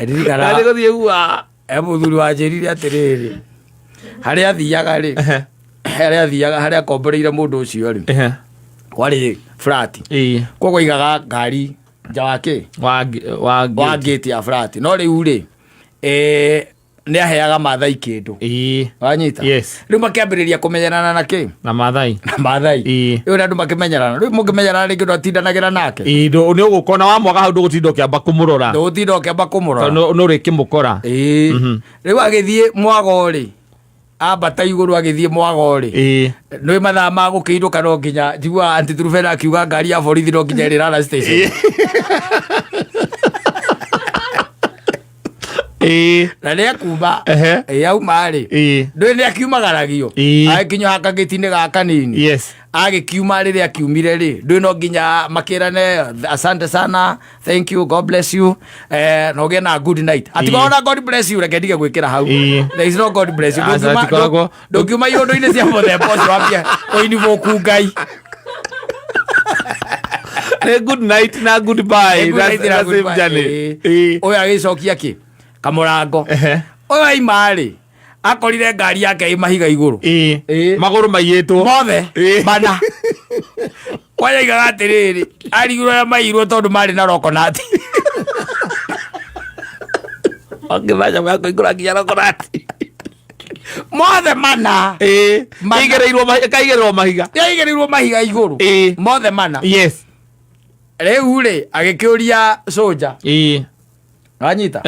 Ndirikana Nĩ gũthiĩ gua. mũthuri wanjĩrire atĩrĩrĩ, harĩa athiaga rĩ, harĩa akomboreire mũndũ ũcio rĩ, kwarĩ flat. Koguo aigaga ngari nja wa kĩ? Wa gate ya flat. No rĩu rĩ, nĩ aheaga Maathai kĩndũ. Wanyita? Rĩu makĩambĩrĩria kũmenyerana na kĩ? Na Maathai. Rĩu andũ makĩmenyerana. Rĩu mũngĩmenyerana rĩngĩ ndwatindanagĩra nake. Nĩ ũgũkona wa mwaga hau ndũgũtinda ũkĩamba kũmũrora. Ndũgũtinda ũkĩamba kũmũrora. No rĩkĩmũkora. Rĩu agĩthiĩ mwago rĩ, ambata igũrũ agĩthiĩ mwago rĩ, nĩ mathaa ma gũkĩinũka no nginya njiguaga anti-trufena akiuga ngari ya borithi no nginya ĩrĩrara station. Na nĩ akuma auma rĩ, ndũĩ nĩ akiumagaragio agĩkinya haka gĩti-inĩ gaka nini, agĩkiuma rĩrĩa akiumire rĩ, ndũĩ no nginya makĩrane asante sana, thank you, God bless you, na ũgĩe na good night. Atikorwo na God bless you, reke ndige gwĩkĩra hau, there is no God bless you. Ndũngiuma iũndũ-inĩ cia mũthemba ũcio wambia kũinibũku Ngai. Good night na goodbye. Ũyũ agĩcokia kĩ? Kamũrango. Ũyũ aima rĩ, akorire ngari yake ĩ mahiga igũrũ, magũrũ maiyĩtwo mothe mana. Kwanja aigaga atĩrĩrĩ, arigũrũ arĩa mairwo tondũ marĩ na rokonati. Ongĩthaca ya kũingũra nginya rokonati. Mothe mana. Kaigĩrĩrwo mahiga. Yaigĩrĩirwo mahiga igũrũ. Mothe mana. Rĩu rĩ, agĩkĩũria soja. Wanyita?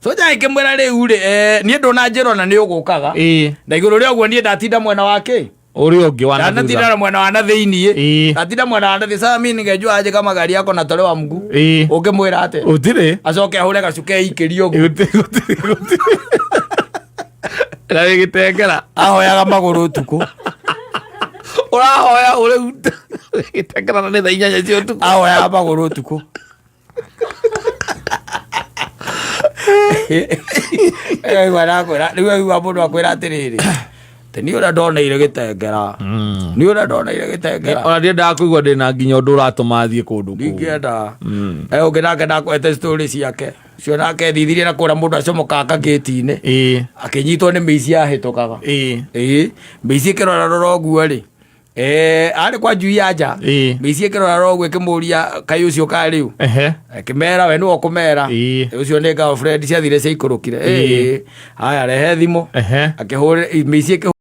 Soja agĩkĩmwĩra rĩu rĩ, niĩ ndũnanjĩra na nĩ ũgũkaga. Na igũrũ rĩa ũguo niĩ ndatinda mwena wake. Ũrĩa ũngĩ wa na thutha. Ndatinda mwena wa na thĩiniĩ. Ndatinda mwena wa na thĩiniĩ. Sasa mimi ningejua aje kama gari yako na tole wa mguu. Ũngĩmwĩra atĩa? Ũtirĩ. Acoke ahũre gacuke ikĩrio ũguo. Na gĩtengera. Ahoyaga magũrũ ũtukũ. Ũrahoya ũrĩ gĩtengera na nĩ thaa 8 cia ũtukũ. Ahoyaga magũrũ ũtukũ. Rĩu aigua mũndũ akwĩra atĩrĩrĩ, niĩ ũrĩa ndoneire gĩtengera, niĩ ũrĩa ndoneire gĩtengera. Ona ndiendaga kũigua ndĩna nginya ũndũ ũratũma thiĩ kũndũ kũu. Ndingĩenda. Ũngĩ nake ndakwete story ciake, cio nake thithirie na kũrĩa mũndũ acomokaga gate-inĩ, akĩnyitwo nĩ mĩici yahĩtũkaga. Mĩici ĩkĩrora rora ũguo rĩ, arĩ kwa njui ya nja, mĩici ĩkĩrora rora ũguo ĩkĩmũria kaĩ ũcio ka rĩu, akĩmera we nĩwe ũkũmera, ũcio nĩ girlfriend ciathire ciaikũrũkire. Haya rehe thimũ, akĩhũrĩra mĩici